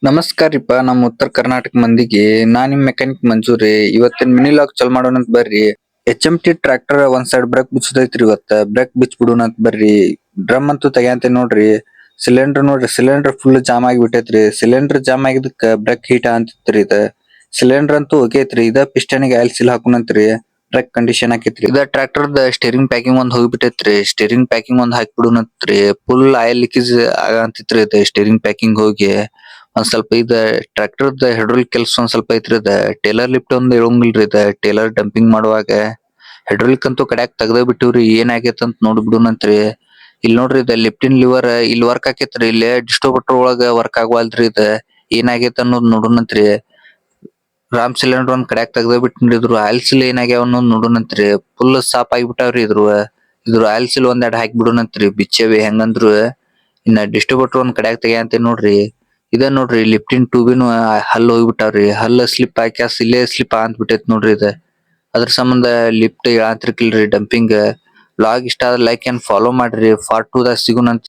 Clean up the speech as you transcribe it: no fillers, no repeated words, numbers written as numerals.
ನಮಸ್ಕಾರಿಪ್ಪ ನಮ್ಮ ಉತ್ತರ ಕರ್ನಾಟಕ ಮಂದಿಗೆ ನಾನ್ ನಿಮ್ ಮೆಕ್ಯಾನಿಕ್ ಮಂಜೂರಿ ಇವತ್ತಿನ ಮಿನಿ ಲಾಗ್ ಚಲ್ ಮಾಡೋಣ ಅಂತ ಬರ್ರಿ. HMT ಟ್ರ್ಯಾಕ್ಟರ್ ಒಂದ್ ಸೈಡ್ ಬ್ರೇಕ್ ಬಿಚ್ಚದೈತ್ರಿ ಇವತ್ತ ಬ್ರೇಕ್ ಬಿಚ್ಚ ಬಿಡೋಣ ಅಂತ ಬರ್ರಿ. ಡ್ರಮ್ ಅಂತೂ ತೆಗ್ಯಾಂತ ನೋಡ್ರಿ. ಸಿಲಿಂಡರ್ ನೋಡ್ರಿ ಸಿಲಿಂಡರ್ ಫುಲ್ ಜಾಮ್ ಆಗಿ ಬಿಟ್ಟೈತ್ರಿ. ಸಿಲಿಂಡರ್ ಜಾಮ್ ಆಗಿದ್ದಕ್ಕ ಬ್ರೇಕ್ ಹೀಟ್ ಅಂತಿತ್ರಿ ಇದ. ಸಿಲಿಂಡರ್ ಅಂತೂ ಹೋಗೈತ್ರಿ ಇದ ಪಿಸ್ಟನ್ ಗೆ ಆಯಿಲ್ ಸೀಲ್ ಹಾಕೋಣಂತ್ರಿ. ಟ್ರಕ್ ಕಂಡೀಷನ್ ಆಕೈತ್ರಿ ಇದ ಟ್ರ್ಯಾಕ್ಟರ್ ದ ಸ್ಟೇರಿಂಗ್ ಪ್ಯಾಕಿಂಗ್ ಒಂದ್ ಹೋಗ್ಬಿಟ್ಟೈತ್ರಿ. ಸ್ಟೇರಿಂಗ್ ಪ್ಯಾಕಿಂಗ್ ಒಂದ್ ಹಾಕ್ಬಿಡುನತ್ರಿ. ಫುಲ್ ಆಯಿಲ್ ಲೀಕೇಜ್ ಆಗಂತಿತ್ರಿ ಇದ ಸ್ಟೇರಿಂಗ್ ಪ್ಯಾಕಿಂಗ್ ಹೋಗಿ. ಒಂದ್ ಸ್ವಲ್ಪ ಇದ ಟ್ರ್ಯಾಕ್ಟರ್ ದ ಹೈಡ್ರಾಲಿಕ್ ಕೆಲ್ಸ ಒಂದ್ ಸ್ವಲ್ಪ ಐತ್ರಿ ಇದ. ಟೇಲರ್ ಲಿಫ್ಟ್ ಒಂದ್ ಇಳಂಗಿಲ್ರಿ ಇದ. ಟೇಲರ್ ಡಂಪಿಂಗ್ ಮಾಡುವಾಗ ಹೈಡ್ರಾಲಿಕ್ ಅಂತೂ ಕಡ್ಯಾಕ್ ತೆಗ್ದ ಬಿಟ್ಟಿವ್ರಿ ಏನ್ ಆಗೇತ್ ಅಂತ ನೋಡ್ಬಿಡುನಂತ್ರಿ. ಇಲ್ಲಿ ನೋಡ್ರಿ ಇದ ಲಿಫ್ಟಿನ್ ಲಿವರ್ ಇಲ್ಲಿ ವರ್ಕ್ ಆಕೇತ್ರಿ ಇಲ್ಲಿ ಡಿಸ್ಟ್ರಿಬ್ಯೂಟರ್ ಒಳಗ ವರ್ಕ್ ಆಗವಲ್ದ್ರಿ ಇದ. ಏನ್ ಆಗೇತ್ ಅನ್ನೋದ್ ನೋಡುನಂತ್ರಿ. ರಾಮ್ ಸಿಲಿಂಡರ್ ಒಂದ್ ಕಡ್ಯಾಕ್ ತೆಗ್ದ ಬಿಟ್ಟಿನ್ರಿ ಇದ್ರ ಆಯಿಲ್ ಸೀಲ್ ಏನ್ ಆಗ್ಯಾವ ಅನ್ನೋದ್ ನೋಡುನಂತ್ರಿ. ಫುಲ್ ಸಾಪ್ ಆಗಿಬಿಟ್ಟಾವ್ರಿ ಇದ್ರ ಆಯಿಲ್ ಸೀಲ್ ಒಂದ್ ಎರಡ್ ಹಾಕಿ ಬಿಡುನಂತ್ರಿ ಬಿಚ್ಚೇವಿ ಹೆಂಗಂದ್ರ ಇನ್ನ ಡಿಸ್ಟ್ರಿಬ್ಯೂಟರ್ ಒಂದ್ ಕಡ್ಯಾಕ್ ತೆಗ್ಯಾಂತೀನ್ ನೋಡ್ರಿ. ಇದ ನೋಡ್ರಿ ಲಿಫ್ಟಿನ್ ಟ್ಯೂಬಿನು ಹಲ್ಲ್ ಹೋಗ್ಬಿಟ್ಟಾವ್ರಿ. ಹಲ್ಲ್ ಸ್ಲಿಪ್ ಆಕ್ಯಾಸ್ ಇಲ್ಲೇ ಸ್ಲಿಪ್ ಆಗಂತ್ ಬಿಟ್ಟೈತ್ ನೋಡ್ರಿ ಇದ. ಅದ್ರ ಸಂಬಂಧ ಲಿಫ್ಟ್ ಹೇಳಾತಿರ್ಕಿಲ್ರಿ ಡಂಪಿಂಗ್. ವ್ಲಾಗ್ ಇಷ್ಟ ಆದ್ರ ಲೈಕ್ ಅಂಡ್ ಫಾಲೋ ಮಾಡ್ರಿ. ಪಾರ್ಟ್ 2 ದಾಗ ಸಿಗುಣಂತ್.